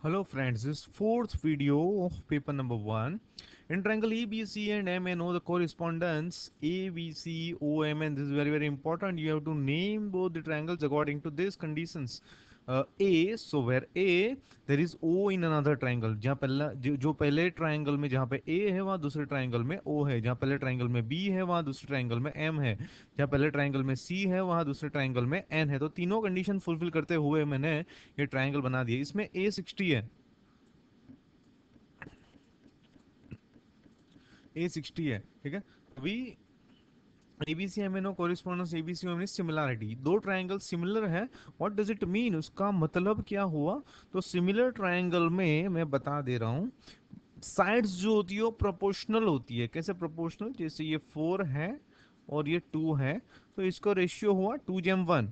Hello friends, this fourth video of paper number 1. In triangle ABC and MNO, the correspondence ABC, OMN, this is very important. You have to name both the triangles according to these conditions. A, so where A, there is O in another triangle. जहाँ पहला जो पहले triangle में जहाँ पे A है वहाँ दूसरे ट्राइंगल में O है. जहाँ पहले ट्राइंगल में B है वहाँ दूसरे ट्राइंगल में M है. जहाँ पहले ट्राइंगल में C है वहाँ दूसरे ट्राइंगल में N है. तो तीनों कंडीशन फुलफिल करते हुए मैंने ये ट्राइंगल बना दिया. इसमें A60 है. A60 है. ठीक है. अभी ABC MNO correspondence ABC MNO similarity, दो ट्रायंगल सिमिलर है. व्हाट डज इट मीन, उसका मतलब क्या हुआ? तो सिमिलर ट्रायंगल में मैं बता दे रहा हूँ, साइड्स जो होती है वो प्रोपोर्शनल होती है. कैसे प्रोपोर्शनल? जैसे ये 4 है और ये 2 है, तो इसका रेशियो हुआ 2:1.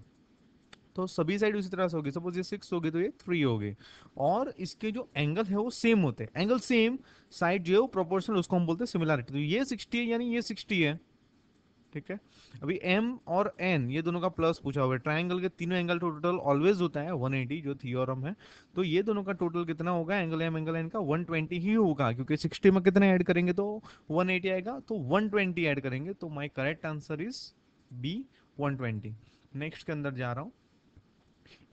तो सभी साइड उसी तरह से होगी. सपोज ये 6 होगी तो ये 3 होगी. और इसके जो एंगल है वो सेम होते हैं. एंगल सेम, साइड जो है वो प्रोपोर्शनल, उसको हम बोलते हैं सिमिलरिटी. तो ये 60 है यानी ये 60 है. ठीक है. अभी m और n ये दोनों का प्लस पूछा हुआ है. ट्रायंगल के तीनों एंगल टोटल ऑलवेज होता है 180, जो थ्योरम है. तो ये दोनों का टोटल कितना होगा? एंगल m एंगल n का 120 ही होगा, क्योंकि 60 में कितने ऐड करेंगे तो 180 आएगा, तो 120 ऐड करेंगे. तो my correct answer is B, 120. Next के अंदर जा रहा हूँ.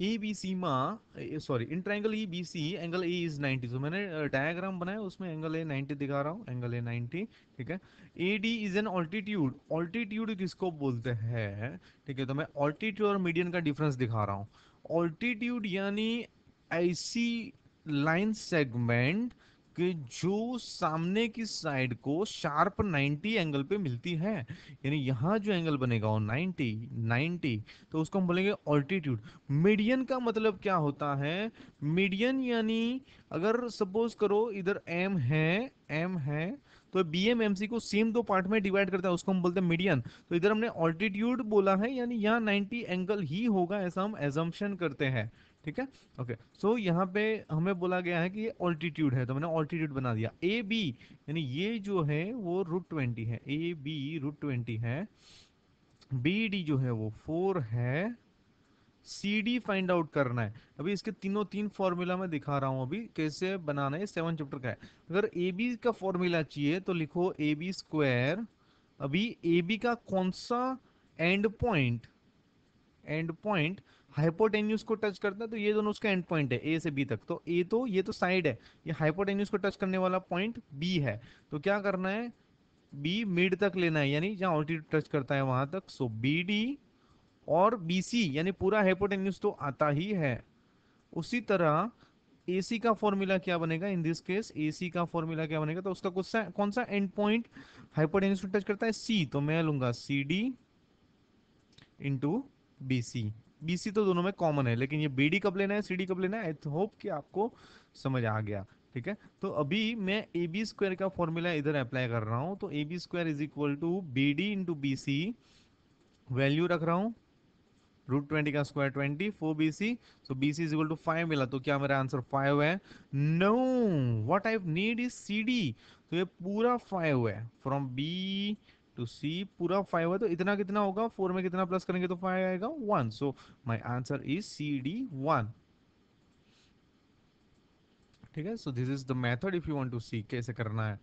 ए बी सी में, sorry, in triangle E B C angle A is 90. तो मैंने डायग्राम बनाया, उसमें एंगल ए 90 दिखा रहा हूँ. Angle A 90. ठीक है. A D is an altitude. Altitude किसको बोलते हैं? ठीक है. तो मैं ऑल्टीट्यूड और मीडियन का डिफरेंस दिखा रहा हूँ. ऑल्टीट्यूड यानी ऐसी लाइन सेगमेंट कि जो सामने की साइड को शार्प 90 एंगल पे मिलती है. यानी यहाँ जो एंगल बनेगा वो 90 90, तो उसको हम बोलेंगे ऑल्टीट्यूड. मीडियन का मतलब क्या होता है? मीडियन यानी अगर सपोज करो इधर एम है तो बी एम एम सी को सेम दो पार्ट में डिवाइड करता है, उसको हम बोलते हैं मीडियन. तो इधर हमने ऑल्टीट्यूड बोला है, यानी यहाँ 90 एंगल ही होगा, ऐसा हम एजम्पशन करते हैं. ठीक है. ओके. सो यहाँ पे हमें बोला गया है कि ये ऑल्टीट्यूड है, तो मैंने ऑल्टीट्यूड बना दिया. ए बी यानी ये जो है वो √20 है. ए बी √20 है. बी डी जो है वो 4 है. सी डी फाइंड आउट करना है. अभी इसके तीनों तीन फॉर्मूला मैं दिखा रहा हूं अभी कैसे बनाना है. 7 चैप्टर का है. अगर ए बी का फॉर्मूला चाहिए तो लिखो ए बी स्क्वायर. अभी ए बी का कौन सा एंड पॉइंट हाइपोटेन्यूज को टच करता है? तो ये दोनों उसका एंड पॉइंट है ए से बी तक. तो ए तो ये तो साइड है, ये हाइपोटेन्यूज को टच करने वाला पॉइंट बी है. तो क्या करना है? बी मिड तक लेना है, यानी जहां ऑल्टीट्यूड टच करता है वहां तक. सो बी डी और BC यानी पूरा हाइपोटेन्यूज तो आता ही है. उसी तरह AC का फॉर्मूला क्या बनेगा? इन दिस केस AC का फॉर्मूला क्या बनेगा? तो उसका कौन सा एंड पॉइंट हाइपोटेन्यूज को टच करता है? C. तो मैं लूंगा CD इंटू BC. BC तो दोनों में कॉमन है, लेकिन ये BD कब लेना है, CD कब लेना है, आई होप कि आपको समझ आ गया. ठीक है. तो अभी मैं ए बी स्क्वायर का फॉर्मूला इधर अप्लाई कर रहा हूं. तो A B square is equal to BD into BC. Value रख रहा हूं. √20 का square 20, 4BC. So BC is equal to 5 मिला, तो क्या मेरा आंसर 5 है? No. What I need is CD. तो ये पूरा 5 है. फ्रॉम B टू C पूरा 5 है. तो इतना कितना होगा? 4 में कितना प्लस करेंगे तो 5 आएगा? 1. So my answer is CD1. ठीक है. So this is the method if you want to see कैसे करना है.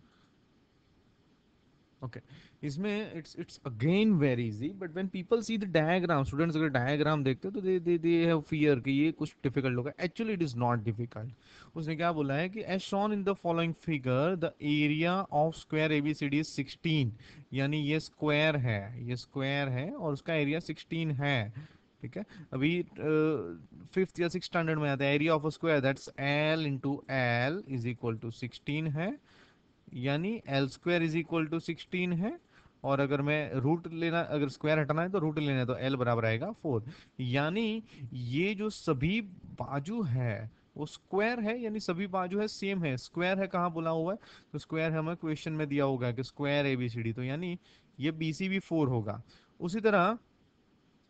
ओके. इसमें it's again very easy, but when people see the diagram, students अगर डायग्राम देखते हो तो दे हैव फियर कि ये कुछ डिफिकल्ट होगा. Actually it is not difficult. उसने क्या बोला है कि as shown in the following figure the area of square ABCD is 16. यानी ये स्क्वायर है, ये स्क्वायर है और उसका एरिया 16 है. ठीक है. अभी फिफ्थ या सिक्स स्टैंडर्ड में आता है area of a square that's L into L is equal to 16 है. यानी L square is equal to 16 है. और अगर मैं रूट लेना, अगर स्क्वायर हटाना है तो रूट लेना है, तो एल बराबर आएगा 4. यानी ये जो सभी बाजू है वो स्क्वायर है, यानी सभी बाजू है सेम है. स्क्वायर है कहाँ बोला हुआ है? तो स्क्वायर हमें क्वेश्चन में दिया होगा कि स्क्वायर ABCD, तो यानी ये BC भी 4 होगा. उसी तरह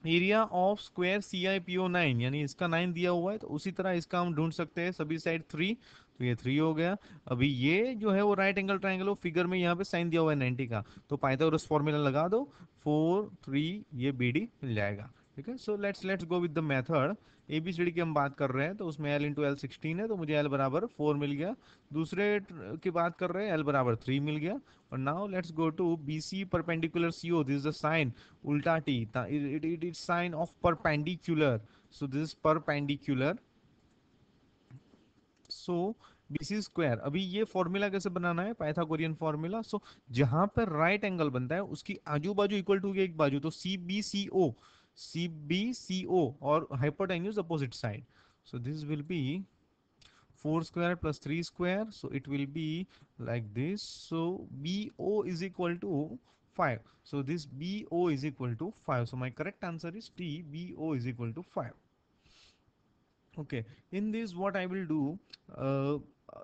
एरिया ऑफ स्क्वायर CIPO 9, यानी इसका 9 दिया हुआ है, तो उसी तरह इसका हम ढूंढ सकते हैं सभी साइड 3. तो ये 3 हो गया. अभी ये जो है वो राइट एंगल ट्राइंगल हो, फिगर में यहाँ पे साइन दिया हुआ है 90 का, तो पाइथागोरस फॉर्मूला लगा दो. 4 3 ये BD मिल जाएगा. ठीक है, so let's go with the method. ABCD की हम बात कर रहे हैं तो उसमें एल इंटू एल 16 है, तो मुझे एल बराबर 4 मिल गया। दूसरे की बात कर रहे हैं, एल बराबर 3 मिल गया। और now let's go to B C perpendicular C O, this is the sign उल्टा T, it is sign of perpendicular, so this is perpendicular. So B C square, अभी ये फॉर्मूला कैसे बनाना है, पाइथागोरियन फॉर्मूला। सो जहां पर राइट एंगल बनता है उसकी आजू बाजू इक्वल टू एक बाजू, तो सी बी सी ओ, सी बी सी ओ, और hypotenuse opposite side. So this will be 4 square plus 3 square. So it will be like this. So BO is equal to 5. So this BO is equal to 5. So my correct answer is T. BO is equal to 5. Okay. In this what I will do,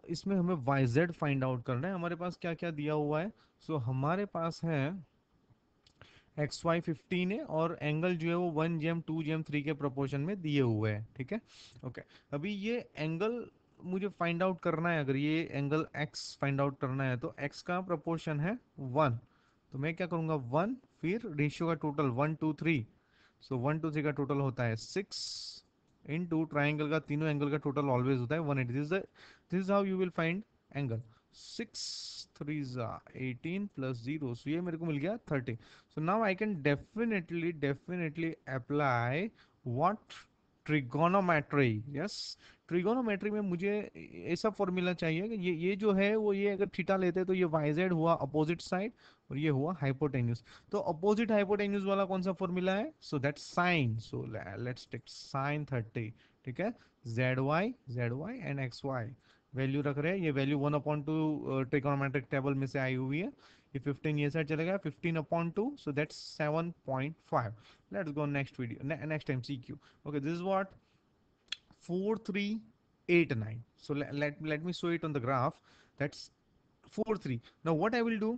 इसमें हमें YZ find out करना है। हमारे पास क्या क्या दिया हुआ है, सो हमारे पास है एक्स वाई 15 है, और एंगल जो है वो 1 GM 2 GM 3 के प्रोपोर्शन में दिए हुए हैं, ठीक है। ओके, अभी ये एंगल मुझे फाइंड आउट करना है, अगर ये एंगल एक्स फाइंड आउट करना है तो एक्स का प्रोपोर्शन है 1, तो मैं क्या करूंगा 1, फिर रेशियो का टोटल 1 2 3, सो 1 2 3 का टोटल होता है 6, इनटू ट्राइंगल का तीनों एंगल का टोटल ऑलवेज होता है 180। This is how you will find angle. 6 3 18 plus 0, सो ये मेरे को मिल गया 30। So now I can definitely apply what trigonometry, yes, trigonometry में मुझे ऐसा फॉर्मूला चाहिए कि ये जो है वो, ये अगर थीटा लेते हैं तो ये yz हुआ अपोजिट साइड, और ये हुआ हाइपोटेन्यूज। तो अपोजिट हाइपोटेन्यूज वाला कौन सा फॉर्मूला है, so that sine, so let's take sine 30, ठीक है। z y and X Y value रख रहे हैं, ये वैल्यू 1/2 ट्रिगोनोमेट्रिक टेबल में से आई हुई है। ये 15 ये साइड चलेगा, 15/2, so that's 7.5. Let's go next video, next MCQ. Okay, this is what 4 3 8 9. So let me show it on the graph. That's 4 3. Now what I will do,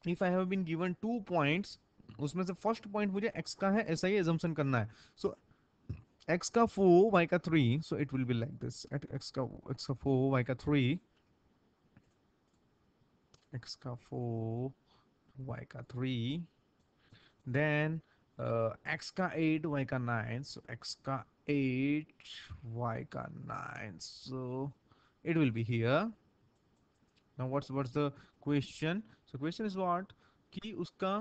if I have been given 2 points, उसमें से first point मुझे x का है, ऐसा ही assumption करना है। सो x का 4 y का 3, so it will be like this, at x का 4 y का 3, x का 4 y का 3, then x का 8 y का 9, so x का 8 y का 9, so it will be here। now what's the question, so question is what, कि उसका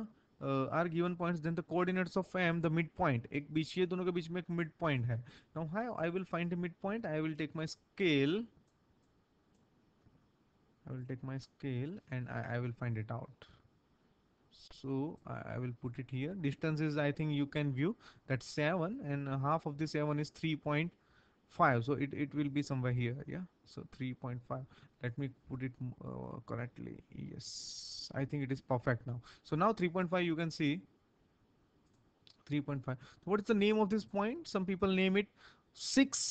are given points, then the coordinates of m, the midpoint, एक बीच, ये दोनों के बीच में एक midpoint है। now how I will find a midpoint, I will take my scale, and I will find it out। so I will put it here. Distance is, I think you can view, that's 7, and half of the 7 is 3.5, so it will be somewhere here, yeah, so 3.5. Let me put it correctly, yes, I think it is perfect now. So now 3.5, you can see 3.5. So what is the name of this point? Some people name it 6.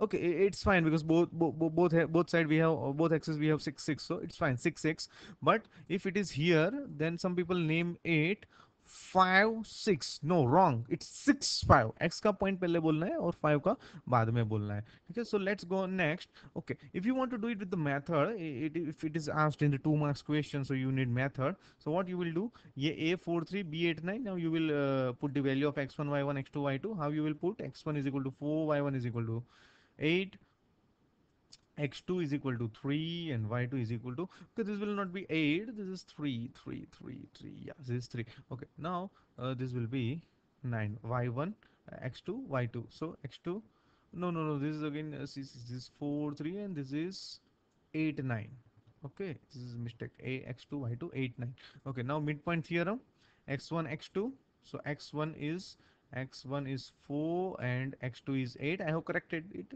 Okay, it's fine because both side we have, both axes we have 6 6, so it's fine 6 6. But if it is here, then some people name it 5 6. No, wrong. It's 6 5. X का point पहले बोलना है और 5 का बाद में बोलना है, ठीक है। So let's go next. Okay, if you want to do it with the method, if it is asked in the 2 marks question, so you need method. So what you will do, ये A43 B89, now you will put the value of x1 y1 x2 y2. How you will put, x1 is equal to 4, y1 is equal to 8, x2 is equal to 3, and y2 is equal to, okay, this will not be 8, this is 3 3 3 3, yeah, this is 3। okay, now this will be 9, y1 x2 y2, so x2, no, this is again this is 4 3, and this is 8 9, okay, this is a mistake, a x2 y2 8 9। okay, now midpoint theorem, x1 x2, so x1 is 4 and x2 is 8, I have corrected it,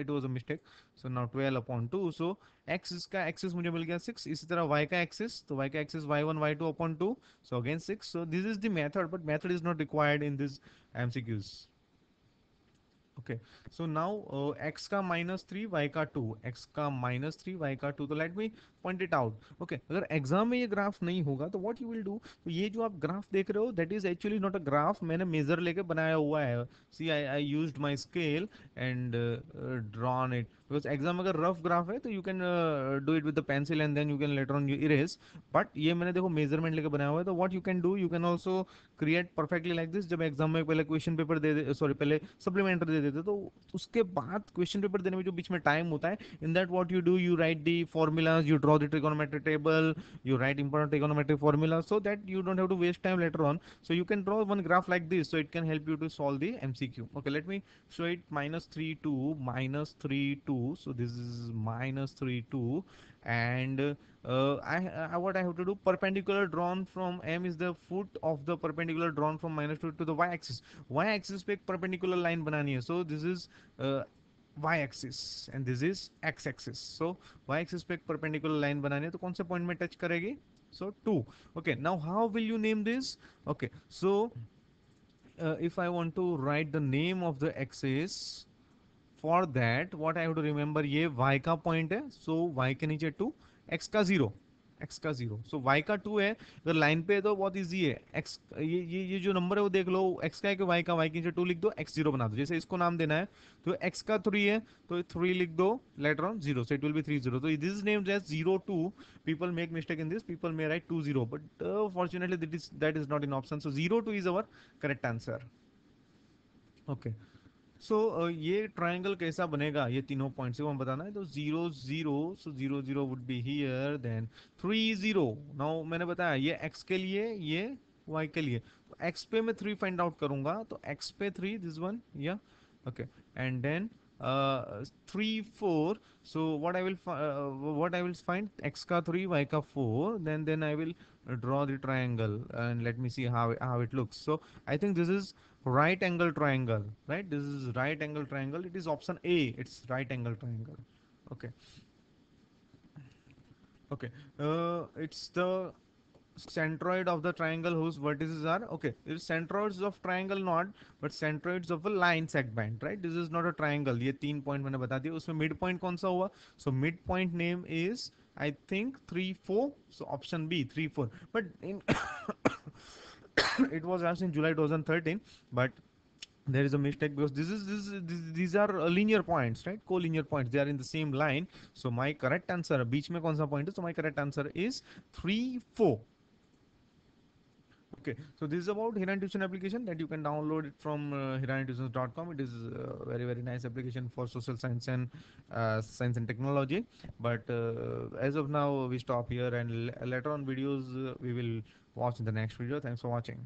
it was a mistake। so now 12/2, so x इसका axis मुझे मिल गया 6, इसी तरह y का axis, तो y का axis y1 y2/2, so again 6। so this is the method, but method is not required in this MCQs। Okay, so now x का -3 y का 2, x का -3 y का 2, तो let me point it out. Okay, अगर exam में ये graph नहीं होगा तो व्हाट यू विल डू, तो ये जो आप ग्राफ देख रहे हो that is actually not a graph, मैंने मेजर लेके बनाया हुआ है. See I used my scale and drawn it, because exam अगर रफ ग्राफ है तो you can do it with the pencil and then you can later on you erase. But ये मैंने देखो मेजरमेंट लेके बनाया हुआ है, तो what you can do, you can also create perfectly like this. जब एग्जाम में पहले क्वेश्चन पेपर दे दे, सॉरी पहले सप्लीमेंट्री दे देते, तो उसके बाद क्वेश्चन पेपर देने में जो बीच में टाइम होता है, in that what you do, you right the formulas, you draw the trigonometric table, you write important trigonometric formula, so that you don't have to waste time later on. So you can draw one graph like this, so it can help you to solve the MCQ. Okay, let me show it. -3 2 -3 2, so this is -3 2, and what I have to do, perpendicular drawn from M is the foot of the perpendicular drawn from -2 to the y-axis. Y-axis पे एक perpendicular line बनानी है, so this is uh, y-axis and this is x-axis. So y-axis पे एक perpendicular line बनानी है, तो कौन से point में touch करेगी? So 2. Okay, now how will you name this? Okay, so if I want to write the name of the axis, for that what I have to remember, ये y का point है, so y के नीचे 2, x का 0, x का 0, सो y का 2 है. अगर लाइन पे है तो बहुत इजी है, x ये जो नंबर है वो देख लो, x का है कि y का, y के नीचे 2 लिख दो, x 0 बना दो. जैसे इसको नाम देना है तो x का 3 है तो 3 लिख दो, later on 0, so it will be 3 0. तो this is named as 0 2. People make mistake in this, people may write 2 0, but fortunately that is not in option, so 0 2 is our correct answer. Okay, so ये triangle कैसा बनेगा, ये तीनों point से वो हम बताना है. तो 0 0, so 0 0 would be here, then 3 0. Now मैंने बताया ये x के लिए, ये y के लिए, तो x पे मैं 3 फाइंड आउट करूंगा, तो x पे 3, दिस वन, या okay, and then 3 4. So what I will find, x का 3 y का 4, then I will draw the triangle and let me see how it looks. So I think this is right angle triangle, right? This is right angle triangle, it is option A, it's right angle triangle. Okay, okay, it's the centroid of the triangle whose vertices are, okay, it's centroids of triangle not, but centroids of a line segment, right? This is not a triangle. ये 3 point मैंने बता दिया, उसमें mid point कौन सा हुआ, so mid point name is I think 3 4, so option B 3 4. But in it was asked in July 2013, but there is a mistake because these are linear points, right? Co-linear points, they are in the same line. So my correct answer, बीच में कौन सा point है, so my correct answer is 3 4. Okay, so this is about Hiran Tuition application that you can download it from hirantuitions.com. It is a very nice application for social science and science and technology. But as of now, we stop here, and later on videos we will watch in the next video. Thanks for watching.